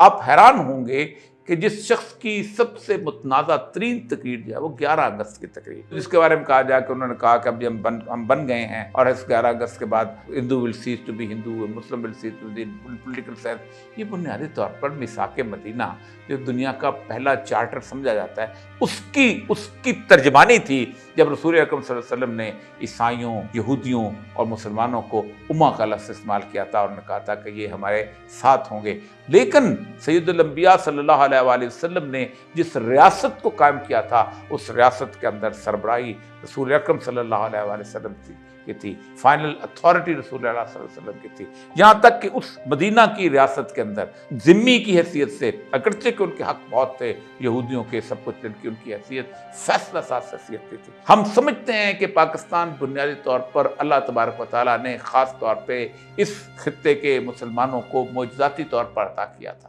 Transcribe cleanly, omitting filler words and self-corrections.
आप हैरान होंगे कि जिस शख्स की सबसे मुतनाज़ा तरीन तकरीर जो है वो 11 अगस्त की तकरीर, जिसके बारे में कहा जाए कि उन्होंने कहा कि अब हम बन गए हैं और इस 11 अगस्त के बाद Hindu will cease to be Hindu, Muslim will cease to be political sense. ये बुनियादी तौर पर मिसाक मदीना जो दुनिया का पहला चार्टर समझा जाता है उसकी तर्जमानी थी, जब रसूल अकरम सल्लल्लाहु अलैहि वसल्लम ने ईसाइयों, यहूदियों और मुसलमानों को उम्मा का लफ्ज़ इस्तेमाल किया था और उन्होंने कहा था कि ये हमारे साथ होंगे। लेकिन सैयदुल अंबिया सल्लल्लाहु अलैहि वसल्लम ने जिस रियासत को कायम किया था, उस रियासत के अंदर सरबराही रसूल अकरम सल्लल्लाहु अलैहि वसल्लम की थी, फाइनल अथॉरिटी रसूल सल्लल्लाहु अलैहि वसल्लम की थी। यहाँ तक कि उस मदीना की रियासत के अंदर ज़िम्मी की हैसियत से, अगरचे के उनके हक बहुत थे यहूदियों के, सब कुछ, जिनकी उनकी हैसियत फैसला साज हैसियत थी। हम समझते हैं कि पाकिस्तान बुनियादी तौर पर अल्लाह तबारक व तआला ने ख़ास तौर पर इस खित्ते के मुसलमानों को मोजज़ाती तौर पर अता किया था।